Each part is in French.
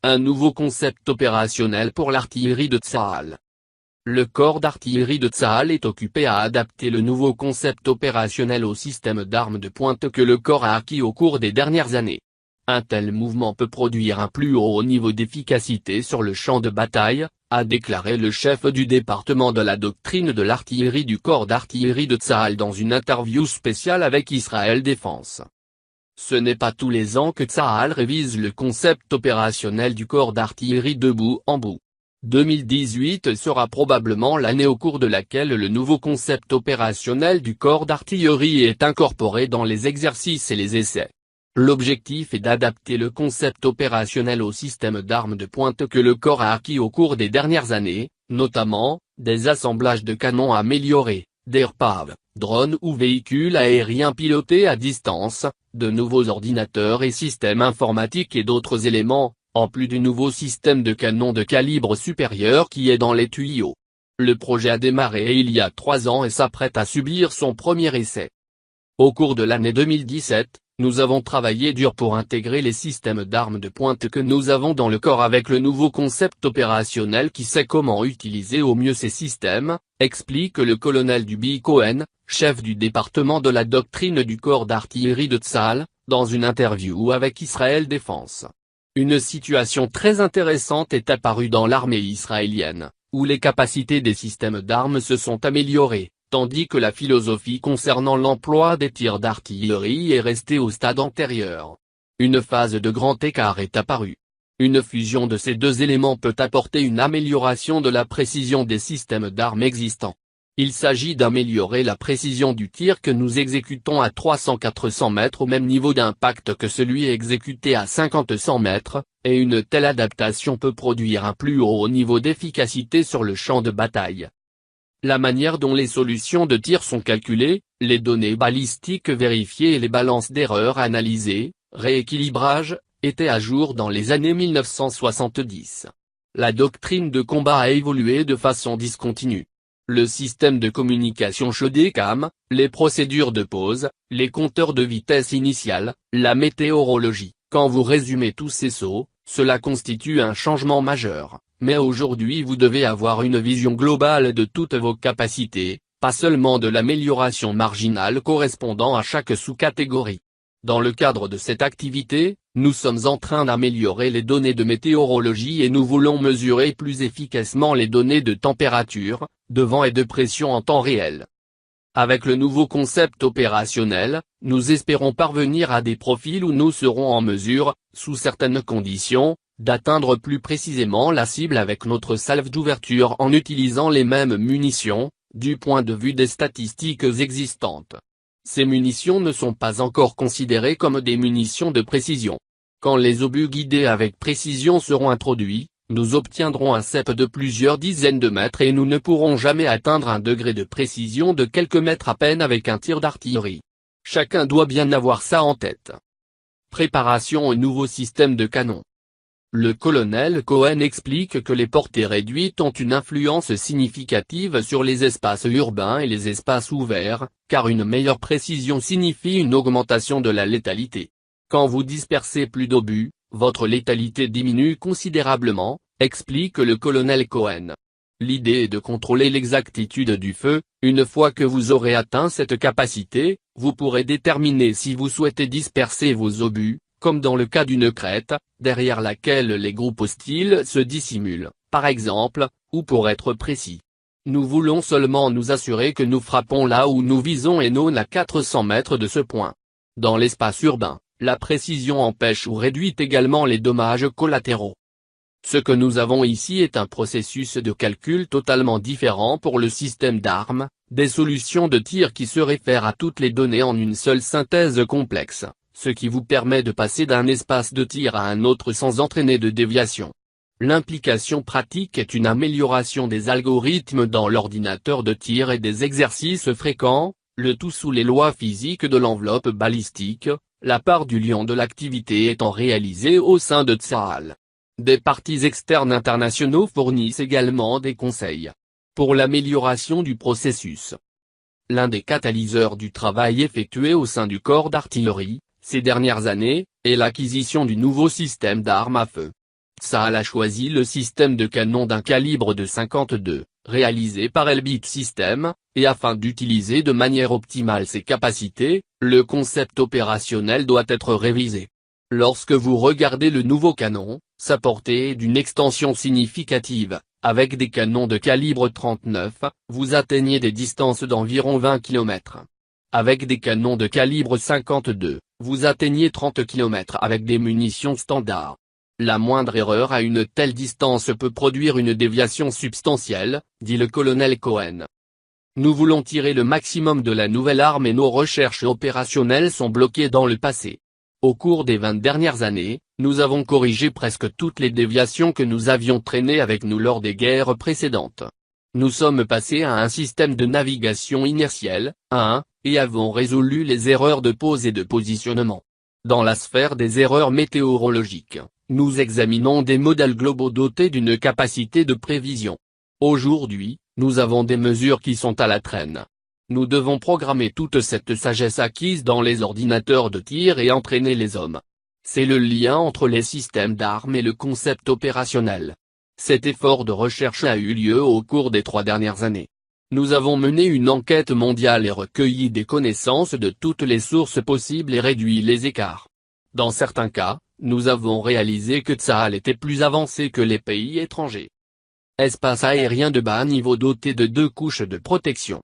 un nouveau concept opérationnel pour l'artillerie de Tsahal. Le corps d'artillerie de Tsahal est occupé à adapter le nouveau concept opérationnel au système d'armes de pointe que le corps a acquis au cours des dernières années. Un tel mouvement peut produire un plus haut niveau d'efficacité sur le champ de bataille, a déclaré le chef du département de la doctrine de l'artillerie du corps d'artillerie de Tsahal dans une interview spéciale avec Israël Défense. Ce n'est pas tous les ans que Tsahal révise le concept opérationnel du corps d'artillerie de bout en bout. 2018 sera probablement l'année au cours de laquelle le nouveau concept opérationnel du corps d'artillerie est incorporé dans les exercices et les essais. L'objectif est d'adapter le concept opérationnel au système d'armes de pointe que le corps a acquis au cours des dernières années, notamment, des assemblages de canons améliorés, d'airpaves, drones ou véhicules aériens pilotés à distance, de nouveaux ordinateurs et systèmes informatiques et d'autres éléments, en plus du nouveau système de canon de calibre supérieur qui est dans les tuyaux. Le projet a démarré il y a 3 ans et s'apprête à subir son premier essai. Au cours de l'année 2017, nous avons travaillé dur pour intégrer les systèmes d'armes de pointe que nous avons dans le corps avec le nouveau concept opérationnel qui sait comment utiliser au mieux ces systèmes, explique le colonel Dubi Cohen, chef du département de la doctrine du corps d'artillerie de Tsahal, dans une interview avec Israël Défense. Une situation très intéressante est apparue dans l'armée israélienne, où les capacités des systèmes d'armes se sont améliorées, tandis que la philosophie concernant l'emploi des tirs d'artillerie est restée au stade antérieur. Une phase de grand écart est apparue. Une fusion de ces deux éléments peut apporter une amélioration de la précision des systèmes d'armes existants. Il s'agit d'améliorer la précision du tir que nous exécutons à 300-400 mètres au même niveau d'impact que celui exécuté à 50-100 mètres, et une telle adaptation peut produire un plus haut niveau d'efficacité sur le champ de bataille. La manière dont les solutions de tir sont calculées, les données balistiques vérifiées et les balances d'erreurs analysées, rééquilibrage, étaient à jour dans les années 1970. La doctrine de combat a évolué de façon discontinue. Le système de communication SHODECAM, les procédures de pause, les compteurs de vitesse initiale, la météorologie. Quand vous résumez tous ces sauts, cela constitue un changement majeur, mais aujourd'hui vous devez avoir une vision globale de toutes vos capacités, pas seulement de l'amélioration marginale correspondant à chaque sous-catégorie. Dans le cadre de cette activité, nous sommes en train d'améliorer les données de météorologie et nous voulons mesurer plus efficacement les données de température, de vent et de pression en temps réel. Avec le nouveau concept opérationnel, nous espérons parvenir à des profils où nous serons en mesure, sous certaines conditions, d'atteindre plus précisément la cible avec notre salve d'ouverture en utilisant les mêmes munitions, du point de vue des statistiques existantes. Ces munitions ne sont pas encore considérées comme des munitions de précision. Quand les obus guidés avec précision seront introduits, nous obtiendrons un CEP de plusieurs dizaines de mètres et nous ne pourrons jamais atteindre un degré de précision de quelques mètres à peine avec un tir d'artillerie. Chacun doit bien avoir ça en tête. Préparation au nouveau système de canon. Le colonel Cohen explique que les portées réduites ont une influence significative sur les espaces urbains et les espaces ouverts, car une meilleure précision signifie une augmentation de la létalité. Quand vous dispersez plus d'obus, votre létalité diminue considérablement, explique le colonel Cohen. L'idée est de contrôler l'exactitude du feu. Une fois que vous aurez atteint cette capacité, vous pourrez déterminer si vous souhaitez disperser vos obus, comme dans le cas d'une crête, derrière laquelle les groupes hostiles se dissimulent, par exemple, ou pour être précis. Nous voulons seulement nous assurer que nous frappons là où nous visons et non à 400 mètres de ce point. Dans l'espace urbain, la précision empêche ou réduit également les dommages collatéraux. Ce que nous avons ici est un processus de calcul totalement différent pour le système d'armes, des solutions de tir qui se réfèrent à toutes les données en une seule synthèse complexe, ce qui vous permet de passer d'un espace de tir à un autre sans entraîner de déviation. L'implication pratique est une amélioration des algorithmes dans l'ordinateur de tir et des exercices fréquents, le tout sous les lois physiques de l'enveloppe balistique, la part du lion de l'activité étant réalisée au sein de Tsahal. Des parties externes internationaux fournissent également des conseils pour l'amélioration du processus. L'un des catalyseurs du travail effectué au sein du corps d'artillerie, ces dernières années, est l'acquisition du nouveau système d'armes à feu. Tsahal a choisi le système de canon d'un calibre de 52, réalisé par Elbit Systems, et afin d'utiliser de manière optimale ses capacités, le concept opérationnel doit être révisé. Lorsque vous regardez le nouveau canon, sa portée est d'une extension significative. Avec des canons de calibre 39, vous atteignez des distances d'environ 20 km. Avec des canons de calibre 52, vous atteignez 30 km avec des munitions standards. La moindre erreur à une telle distance peut produire une déviation substantielle, dit le colonel Cohen. Nous voulons tirer le maximum de la nouvelle arme et nos recherches opérationnelles sont bloquées dans le passé. Au cours des 20 dernières années, nous avons corrigé presque toutes les déviations que nous avions traînées avec nous lors des guerres précédentes. Nous sommes passés à un système de navigation inertielle, et avons résolu les erreurs de pose et de positionnement. Dans la sphère des erreurs météorologiques, nous examinons des modèles globaux dotés d'une capacité de prévision. Aujourd'hui, nous avons des mesures qui sont à la traîne. Nous devons programmer toute cette sagesse acquise dans les ordinateurs de tir et entraîner les hommes. C'est le lien entre les systèmes d'armes et le concept opérationnel. Cet effort de recherche a eu lieu au cours des 3 dernières années. Nous avons mené une enquête mondiale et recueilli des connaissances de toutes les sources possibles et réduit les écarts. Dans certains cas, nous avons réalisé que Tsahal était plus avancé que les pays étrangers. Espace aérien de bas niveau doté de 2 couches de protection.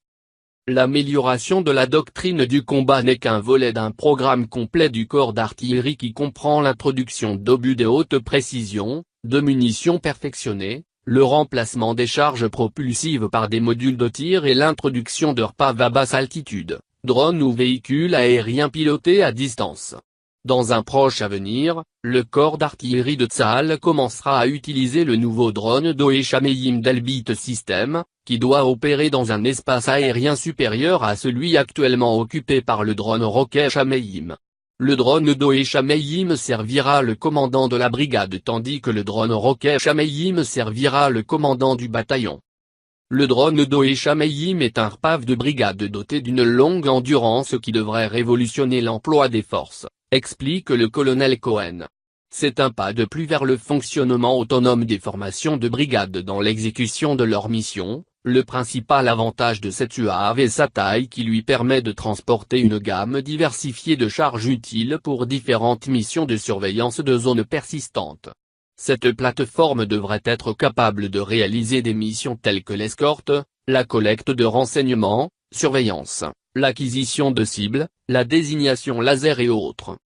L'amélioration de la doctrine du combat n'est qu'un volet d'un programme complet du corps d'artillerie qui comprend l'introduction d'obus de haute précision, de munitions perfectionnées, le remplacement des charges propulsives par des modules de tir et l'introduction de repaves à basse altitude, drones ou véhicules aériens pilotés à distance. Dans un proche avenir, le corps d'artillerie de Tsahal commencera à utiliser le nouveau drone Doé-Shamayim d'Elbit Systems, qui doit opérer dans un espace aérien supérieur à celui actuellement occupé par le drone Rocket Shamayim. Le drone Doé-Shamayim servira le commandant de la brigade tandis que le drone Rocket Shamayim servira le commandant du bataillon. Le drone Doé-Shamayim est un repave de brigade doté d'une longue endurance qui devrait révolutionner l'emploi des forces, explique le colonel Cohen. C'est un pas de plus vers le fonctionnement autonome des formations de brigade dans l'exécution de leur mission. Le principal avantage de cette UAV est sa taille qui lui permet de transporter une gamme diversifiée de charges utiles pour différentes missions de surveillance de zones persistantes. Cette plateforme devrait être capable de réaliser des missions telles que l'escorte, la collecte de renseignements, surveillance, l'acquisition de cibles, la désignation laser et autres.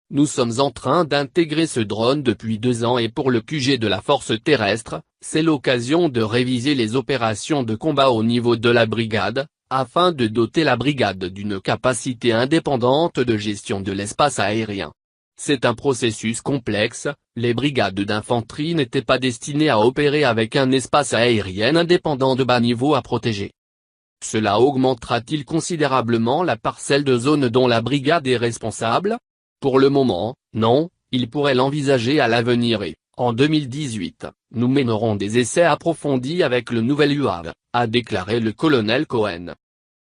Nous sommes en train d'intégrer ce drone depuis 2 ans et pour le QG de la force terrestre, c'est l'occasion de réviser les opérations de combat au niveau de la brigade, afin de doter la brigade d'une capacité indépendante de gestion de l'espace aérien. C'est un processus complexe, les brigades d'infanterie n'étaient pas destinées à opérer avec un espace aérien indépendant de bas niveau à protéger. Cela augmentera-t-il considérablement la parcelle de zone dont la brigade est responsable ? Pour le moment, non, il pourrait l'envisager à l'avenir et, en 2018, nous mènerons des essais approfondis avec le nouvel UAV, a déclaré le colonel Cohen.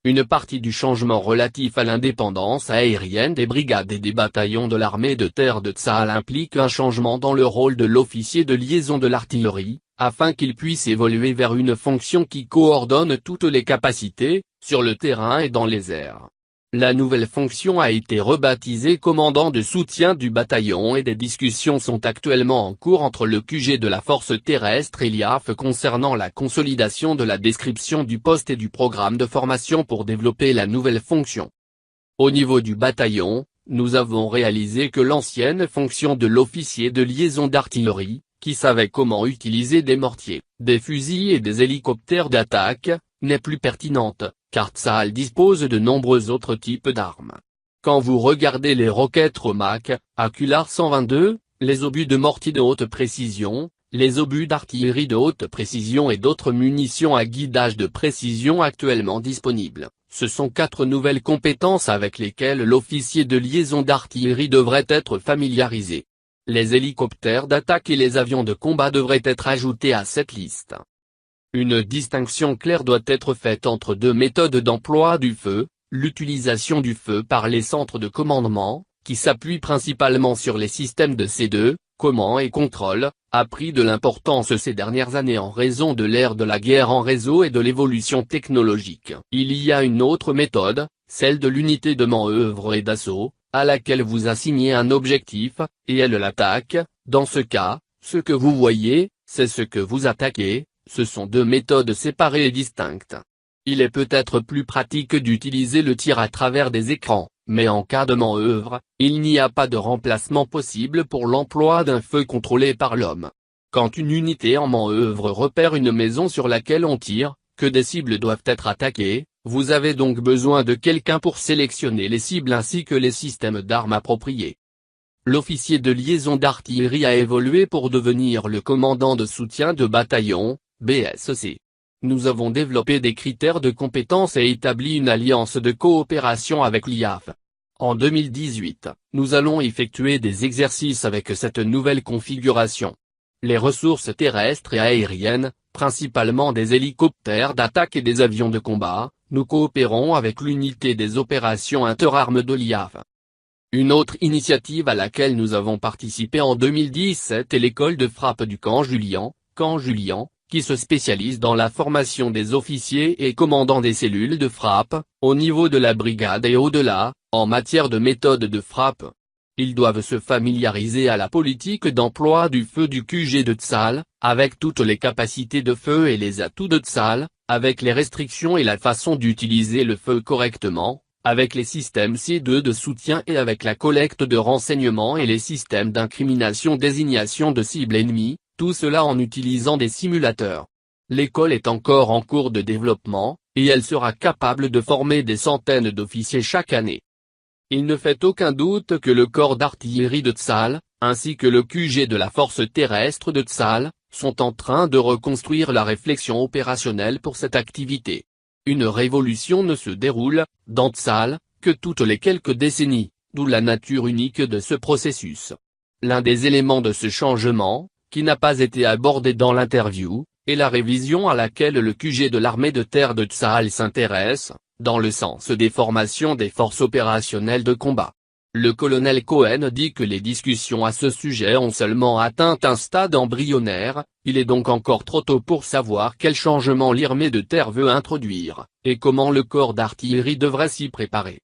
Une partie du changement relatif à l'indépendance aérienne des brigades et des bataillons de l'armée de terre de Tsahal implique un changement dans le rôle de l'officier de liaison de l'artillerie, afin qu'il puisse évoluer vers une fonction qui coordonne toutes les capacités, sur le terrain et dans les airs. La nouvelle fonction a été rebaptisée commandant de soutien du bataillon et des discussions sont actuellement en cours entre le QG de la force terrestre et l'IAF concernant la consolidation de la description du poste et du programme de formation pour développer la nouvelle fonction. Au niveau du bataillon, nous avons réalisé que l'ancienne fonction de l'officier de liaison d'artillerie, qui savait comment utiliser des mortiers, des fusils et des hélicoptères d'attaque, n'est plus pertinente, car Tsahal dispose de nombreux autres types d'armes. Quand vous regardez les roquettes Romac, Acular 122, les obus de mortier de haute précision, les obus d'artillerie de haute précision et d'autres munitions à guidage de précision actuellement disponibles, ce sont 4 nouvelles compétences avec lesquelles l'officier de liaison d'artillerie devrait être familiarisé. Les hélicoptères d'attaque et les avions de combat devraient être ajoutés à cette liste. Une distinction claire doit être faite entre 2 méthodes d'emploi du feu, l'utilisation du feu par les centres de commandement, qui s'appuient principalement sur les systèmes de C2, command et contrôle, a pris de l'importance ces dernières années en raison de l'ère de la guerre en réseau et de l'évolution technologique. Il y a une autre méthode, celle de l'unité de manœuvre et d'assaut, à laquelle vous assignez un objectif, et elle l'attaque. Dans ce cas, ce que vous voyez, c'est ce que vous attaquez. Ce sont deux méthodes séparées et distinctes. Il est peut-être plus pratique d'utiliser le tir à travers des écrans, mais en cas de manœuvre, il n'y a pas de remplacement possible pour l'emploi d'un feu contrôlé par l'homme. Quand une unité en manœuvre repère une maison sur laquelle on tire, que des cibles doivent être attaquées, vous avez donc besoin de quelqu'un pour sélectionner les cibles ainsi que les systèmes d'armes appropriés. L'officier de liaison d'artillerie a évolué pour devenir le commandant de soutien de bataillon, BSC. Nous avons développé des critères de compétence et établi une alliance de coopération avec l'IAF. En 2018, nous allons effectuer des exercices avec cette nouvelle configuration. Les ressources terrestres et aériennes, principalement des hélicoptères d'attaque et des avions de combat, nous coopérons avec l'unité des opérations interarmes de l'IAF. Une autre initiative à laquelle nous avons participé en 2017 est l'école de frappe du Camp Julian, qui se spécialise dans la formation des officiers et commandants des cellules de frappe, au niveau de la brigade et au-delà, en matière de méthode de frappe. Ils doivent se familiariser à la politique d'emploi du feu du QG de Tsahal, avec toutes les capacités de feu et les atouts de Tsahal, avec les restrictions et la façon d'utiliser le feu correctement, avec les systèmes C2 de soutien et avec la collecte de renseignements et les systèmes d'incrimination-désignation de cibles ennemies, tout cela en utilisant des simulateurs. L'école est encore en cours de développement, et elle sera capable de former des centaines d'officiers chaque année. Il ne fait aucun doute que le corps d'artillerie de Tsahal, ainsi que le QG de la force terrestre de Tsahal, sont en train de reconstruire la réflexion opérationnelle pour cette activité. Une révolution ne se déroule, dans Tsahal, que toutes les quelques décennies, d'où la nature unique de ce processus. L'un des éléments de ce changement, qui n'a pas été abordé dans l'interview, est la révision à laquelle le QG de l'armée de terre de Tsahal s'intéresse, dans le sens des formations des forces opérationnelles de combat. Le colonel Cohen dit que les discussions à ce sujet ont seulement atteint un stade embryonnaire, il est donc encore trop tôt pour savoir quel changement l'armée de terre veut introduire, et comment le corps d'artillerie devrait s'y préparer.